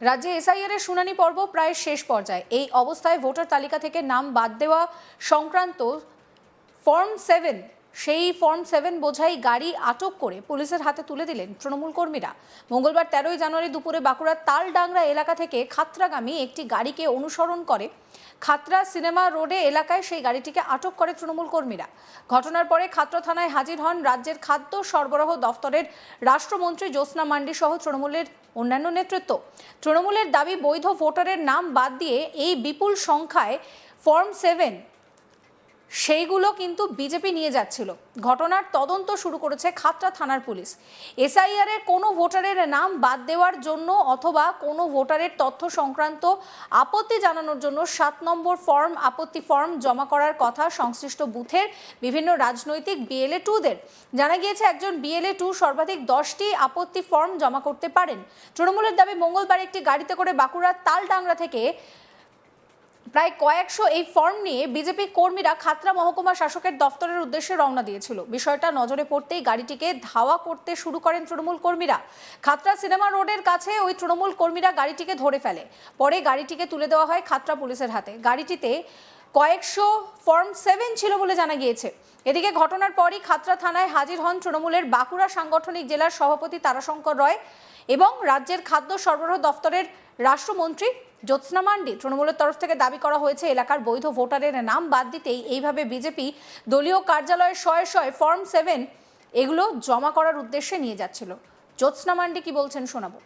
রাজ্যে এসআইআর এর শুনানি পর্ব প্রায় শেষ পর্যায়ে। এই অবস্থায় ভোটার তালিকা থেকে নাম বাদ দেওয়া সংক্রান্ত ফর্ম 7 সেই ফর্ম 7 বোঝাই গাড়ি আটক করে পুলিশের হাতে তুলে দিলেন তৃণমূল কর্মীরা। মঙ্গলবার 13 জানুয়ারি দুপুরে বাঁকুড়ার তালডাংরা এলাকা থেকে খাতড়াগামী একটি গাড়িকে অনুসরণ করে খাতড়া সিনেমা রোডে এলাকায় সেই গাড়িটিকে আটক করে তৃণমূল কর্মীরা। ঘটনার পরে খাতড়া থানায় হাজির হন রাজ্যের খাদ্য সরবরাহ দফতরের রাষ্ট্রমন্ত্রী জ্যোৎস্না মান্ডি সহ তৃণমূলের অন্যান্য নেতৃত্ব। তৃণমূলের দাবি, বৈধ ভোটারের নাম বাদ দিয়ে এই বিপুল সংখ্যায় ফর্ম 7 সেইগুলো কিন্তু বিজেপি নিয়ে যাচ্ছিল। ঘটনার তদন্ত শুরু করেছে খাতড়া থানার পুলিশ। এসআইআর এর কোনো ভোটারের নাম বাদ দেওয়ার জন্য অথবা কোনো ভোটারের তথ্য সংক্রান্ত আপত্তি জানানোর জন্য 7 নম্বর ফর্ম আপত্তি ফর্ম জমা করার কথা সংশ্লিষ্ট বুথের বিভিন্ন রাজনৈতিক বিএলএ 2দের। জানা গিয়েছে একজন বিএলএ 2 সর্বাধিক 10টি আপত্তি ফর্ম জমা করতে পারেন। তৃণমূলের দাবি, মঙ্গলবার একটি গাড়িতে করে বাঁকুড়ার তালডাংরা থেকে প্রায় কয়েকশো এই ফর্ম নিয়ে বিজেপি কর্মীরা খাতড়া মহকুমা শাসকের দফতরের উদ্দেশ্যে রওনা দিয়েছিল। বিষয়টা নজরে পড়তেই গাড়িটিকে ধাওয়া করতে শুরু করেন তৃণমূল কর্মীরা। খাতড়া সিনেমা রোডের কাছে ওই তৃণমূল কর্মীরা গাড়িটিকে ধরে ফেলে। পরে গাড়িটিকে তুলে দেওয়া হয় খাতড়া পুলিশের হাতে। গাড়িটিতে কয়েকশো ফর্ম 7 ছিল বলে জানা গিয়েছে। এদিকে ঘটনার পরই খাতড়া থানায় হাজির হন তৃণমূলের বাঁকুড়া সাংগঠনিক জেলার সভাপতি তারাশঙ্কর রয় এবং রাজ্যের খাদ্য সরবরাহ দফতরের রাষ্ট্রমন্ত্রী জ্যোৎস্না মান্ডি। তৃণমূলের তরফ থেকে দাবি করা হয়েছে এলাকার বৈধ ভোটারের নাম বাদ দিতেই এইভাবে বিজেপি দলীয় কার্যালয়ে শয়ে শয়ে ফর্ম 7 এগুলো জমা করার উদ্দেশ্যে নিয়ে যাচ্ছিল। জ্যোৎস্না মান্ডি কি বলছেন শোনাবো।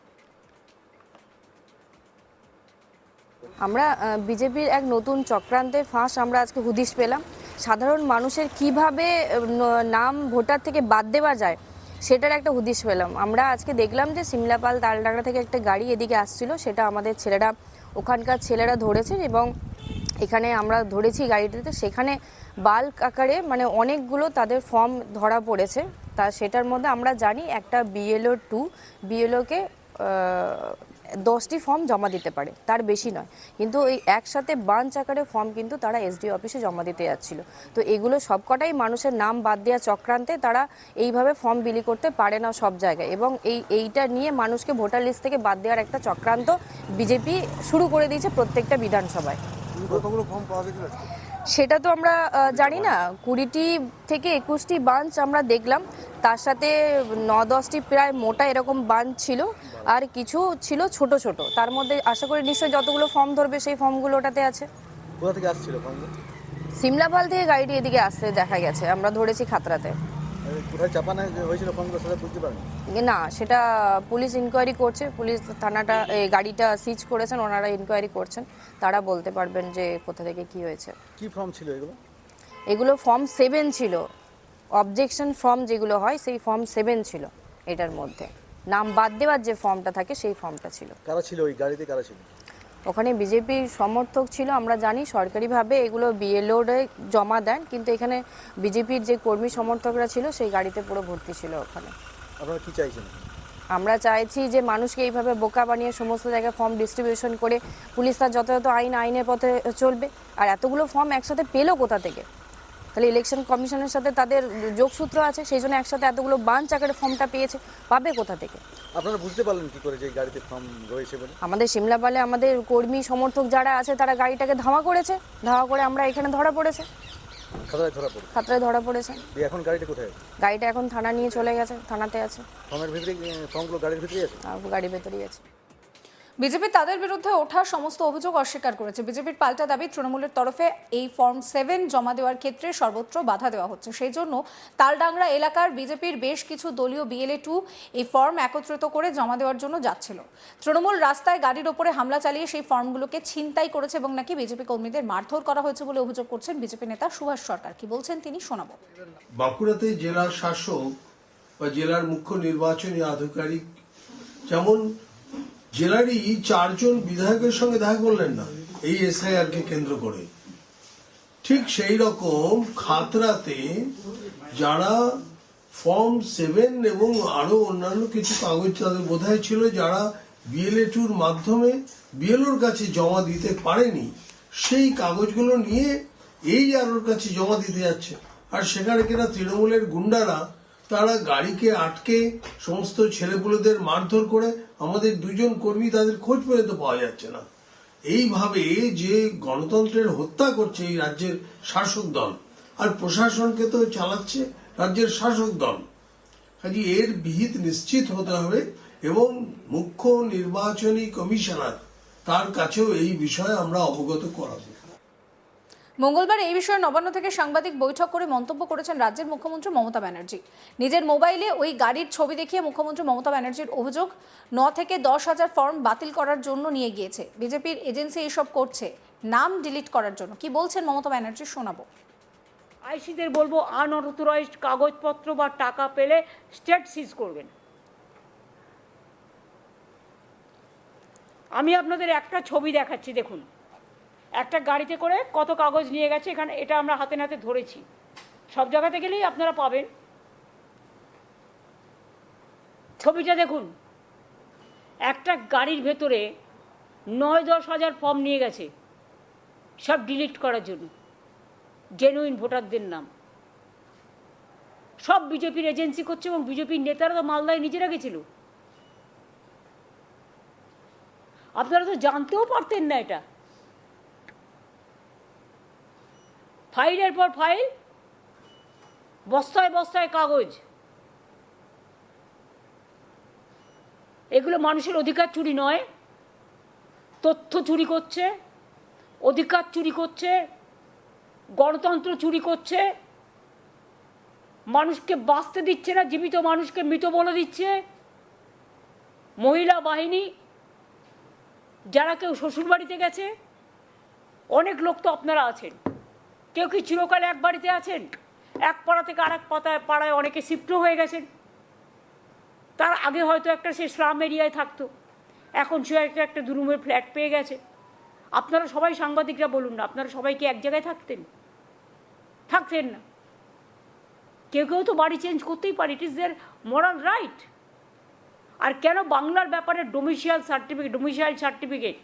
আমরা বিজেপির এক নতুন চক্রান্তের ফাঁস আমরা আজকে হুদিশ পেলাম। সাধারণ মানুষের কিভাবে নাম ভোটার থেকে বাদ দেওয়া যায় সেটার একটা হুদিশ পেলাম। আমরা আজকে দেখলাম যে সিমলাপাল তালডাংরা থেকে একটা গাড়ি এদিকে আসছিল, সেটা আমাদের ছেলেরা ওখানকার ছেলেরা ধরেছেন এবং এখানে আমরা ধরেছি গাড়িটিতে। সেখানে বাল্ক আকারে মানে অনেকগুলো তাদের ফর্ম ধরা পড়েছে। তা সেটার মধ্যে আমরা জানি একটা বিএলও 2 বিএলওকে 10টি ফর্ম জমা দিতে পারে, তার বেশি নয়। কিন্তু ওই একসাথে বাঞ্চ আকারে ফর্ম কিন্তু তারা এসডিও অফিসে জমা দিতে যাচ্ছিল। তো এগুলো সবকটাই মানুষের নাম বাদ দেওয়া চক্রান্তে। তারা এইভাবে ফর্ম বিলি করতে পারে না সব জায়গায় এবং এইটা নিয়ে মানুষকে ভোটার লিস্ট থেকে বাদ দেওয়ার একটা চক্রান্ত বিজেপি শুরু করে দিয়েছে প্রত্যেকটা বিধানসভায়। সেটা তো আমরা জানি না। 20টি থেকে 21টি বাঞ্চ আমরা দেখলাম, তার সাথে 9-10টি প্রায় মোটা এরকম বাঞ্চ ছিল আর কিছু ছিল ছোট ছোট। তার মধ্যে আশা করি নিশ্চয়ই যতগুলো ফর্ম ধরবে সেই ফর্মগুলো ওটাতে আছে। কোথা থেকে আসছিল ফর্মগুলো? সিমলাপাল থেকে গাড়িটি এদিকে আসতে দেখা গেছে, আমরা ধরেছি খাতড়াতে। কোথায় চাপানো হয়েছিল ফর্মগুলো সেটা বুঝতে পারেন না, সেটা পুলিশ ইনকোয়ারি করছে। পুলিশ থানাটা এই গাড়িটা সিজ করেছেন, ওনারা ইনকোয়ারি করছেন, তারা বলতে পারবেন যে কোথা থেকে কি হয়েছে। কি ফর্ম ছিল এগুলো? এগুলো ফর্ম 7 ছিল। অবজেকশন ফর্ম যেগুলো হয় সেই ফর্ম 7 ছিল। এটার মধ্যে নাম বাদ দেওয়ার যে ফর্মটা থাকে সেই ফর্মটা ছিল। কারা ছিল ওই গাড়িতে? কারা ছিল ওখানে? বিজেপির সমর্থক ছিল। আমরা জানি সরকারিভাবে এগুলো বিএলওরে জমা দেন, কিন্তু এখানে বিজেপির যে কর্মী সমর্থকরা ছিল সেই গাড়িতে পুরো ভর্তি ছিল ওখানে। আপনারা কি চাইছেন? আমরা চাইছি যে মানুষকে এইভাবে বোকা বানিয়ে সমস্ত জায়গায় ফর্ম ডিস্ট্রিবিউশন করে পুলিশ তার যথাযথ আইনের পথে চলবে। আর এতগুলো ফর্ম একসাথে পেলো কোথা থেকে? তাহলে ইলেকশন কমিশনের সাথে তাদের যোগসূত্র আছে, সেই জন্য একসাথে এতগুলো বাঞ্চ আকারে ফর্মটা পেয়েছে। পাবে কোথা থেকে? আপনারা বুঝতে পারলেন কি করে যে এই গাড়িতে ফর্ম রয়েছে বলে? আমাদের সিমলাপালে আমাদের কর্মী সমর্থক যারা আছে তারা গাড়িটাকে ধাওয়া করেছে, ধাওয়া করে আমরা এখানে ধরা পড়েছে, খাতড়ায় ধরা পড়েছে। এখন গাড়িটা কোথায়? গাড়িটা এখন থানা নিয়ে চলে গেছে, থানাতে আছে। ফর্মের ভিতরে ফর্মগুলো গাড়ির ভিতরেই আছে? গাড়ির ভেতরেই আছে। বিজেপি তাদের বিরুদ্ধে ওঠা সমস্ত অভিযোগ অস্বীকার করেছে। বিজেপির পাল্টা দাবি, তৃণমূলের তরফে এই ফর্ম 7 জমা দেওয়ার ক্ষেত্রে সর্বত্র বাধা দেওয়া হচ্ছে। সেই জন্য তালডাংরা এলাকার বিজেপির বেশ কিছু দলীয় বিএলএ 2 এই ফর্ম একত্রিত করে জমা দেওয়ার জন্য যাচ্ছিল। তৃণমূল রাস্তায় গাড়ির ওপরে হামলা চালিয়ে সেই ফর্মগুলোকে ছিনতাই করেছে এবং নাকি বিজেপি কর্মীদের মারধর করা হয়েছে বলে অভিযোগ করছেন বিজেপি নেতা সুভাষ সরকার। কি বলছেন তিনি শোনাবো। বাঁকুড়াতে জেলার শাসক বা জেলার মুখ্য নির্বাচনী আধিকারিক যেমন জেলারই 4 জন বিধায়কের সঙ্গে দেখা করলেন না এই এসআইআর কে কেন্দ্র করে, ঠিক সেই রকম খাতড়াতে যারা ফর্ম 7 এবং আরো অন্যান্য কিছু কাগজ তাদের বোধহয় ছিল, যারা বিএলএ 2-র মাধ্যমে বিএলওর কাছে জমা দিতে পারেনি, সেই কাগজগুলো নিয়ে এই আরোর কাছে জমা দিতে যাচ্ছে। আর সেখানে কিনা তৃণমূলের গুন্ডারা তারা গাড়িকে আটকে সমস্ত ছেলেপুলেদের মারধর করে আমাদের 2 জন কর্মী, তাদের খোঁজ পর্যন্ত পাওয়া যাচ্ছে না। এইভাবে যে গণতন্ত্রের হত্যা করছে এই রাজ্যের শাসক দল, আর প্রশাসনকে তো চালাচ্ছে রাজ্যের শাসক দল। কাজে এর বিহিত নিশ্চিত হতে হবে এবং মুখ্য নির্বাচনী কমিশনার তার কাছেও এই বিষয়ে আমরা অবগত করাবো। মঙ্গলবার এই বিষয়ে নবান্ন থেকে সাংবাদিক বৈঠক করে মন্তব্য করেছেন রাজ্যের মুখ্যমন্ত্রী মমতা ব্যানার্জি। নিজের মোবাইলে ওই গাড়ির ছবি দেখিয়ে মুখ্যমন্ত্রী মমতা ব্যানার্জির অভিযোগ 9 থেকে 10,000 ফর্ম বাতিল করার জন্য নিয়ে গিয়েছে বিজেপির এজেন্সি, এসব করছে নাম ডিলিট করার জন্য। কি বলছেন মমতা ব্যানার্জি শোনাবো। আইসিদের বলবো আনঅথরাইজড কাগজপত্র বা টাকা পেলে স্টেট সিজ করবেন। আমি আপনাদের একটা ছবি দেখাচ্ছি, দেখুন একটা গাড়িতে করে কত কাগজ নিয়ে গেছে। এখানে এটা আমরা হাতে নাতে ধরেছি, সব জায়গাতে গেলেই আপনারা পাবেন। ছবিটা দেখুন, একটা গাড়ির ভেতরে 9-10 হাজার ফর্ম নিয়ে গেছে, সব ডিলিট করার জন্য, জেনুইন ভোটারদের নাম। সব বিজেপির এজেন্সি করছে এবং বিজেপির নেতারা তো মালদায় নিজেরা গেছিল। আপনারা তো জানতেও পারতেন না এটা। ফাইলের পর ফাইল, বস্তায় বস্তায় কাগজ। এগুলো মানুষের অধিকার চুরি নয়, তথ্য চুরি করছে, অধিকার চুরি করছে, গণতন্ত্র চুরি করছে, মানুষকে বাঁচতে দিচ্ছে না, জীবিত মানুষকে মৃত বলে দিচ্ছে। মহিলা বাহিনী, যারা কেউ শ্বশুরবাড়িতে গেছে, অনেক লোক তো আপনারা আছেন, কেউ কি চিরকাল এক বাড়িতে আছেন? এক পাড়া থেকে আরেক পাড়ায় অনেকে শিফট হয়ে গেছেন। তার আগে হয়তো একটা সে স্লাম এরিয়ায় থাকতো, এখন সে একটা 2 রুমের ফ্ল্যাট পেয়ে গেছে। আপনারা সবাই সাংবাদিকরা বলুন না, আপনারা সবাই কি এক জায়গায় থাকতেন? থাকতেন না। কেউ কেউ তো বাড়ি চেঞ্জ করতেই পারে, it is their moral right. আর কেন বাংলার ব্যাপারে ডোমিসাইল সার্টিফিকেট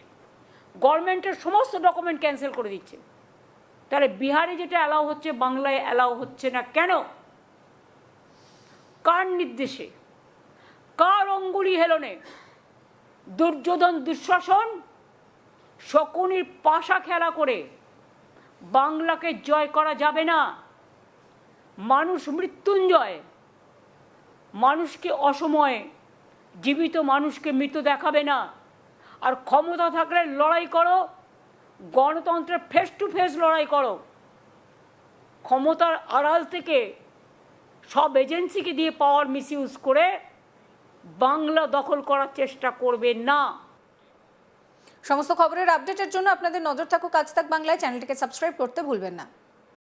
গভর্নমেন্টের সমস্ত ডকুমেন্ট ক্যান্সেল করে দিচ্ছে, তাহলে বিহারে যেটা অ্যালাউ হচ্ছে বাংলায় অ্যালাউ হচ্ছে না কেন? কার নির্দেশে, কার অঙ্গুলি হেলনে? দুর্যোধন দুঃশাসন শকুনির পাশা খেলা করে বাংলাকে জয় করা যাবে না। মানুষ মৃত্যুঞ্জয়, মানুষকে অসময়ে জীবিত মানুষকে মৃত দেখাবে না। আর ক্ষমতা থাকলে লড়াই করো, গণতন্ত্রের ফেস টু ফেস লড়াই করো। ক্ষমতার আড়াল থেকে সব এজেন্সিকে দিয়ে পাওয়ার মিসইউজ করে বাংলা দখল করার চেষ্টা করবে না। সমস্ত খবরের আপডেটের জন্য আপনাদের নজর থাকুক আজ তাক বাংলায়। চ্যানেলটিকে সাবস্ক্রাইব করতে ভুলবেন না।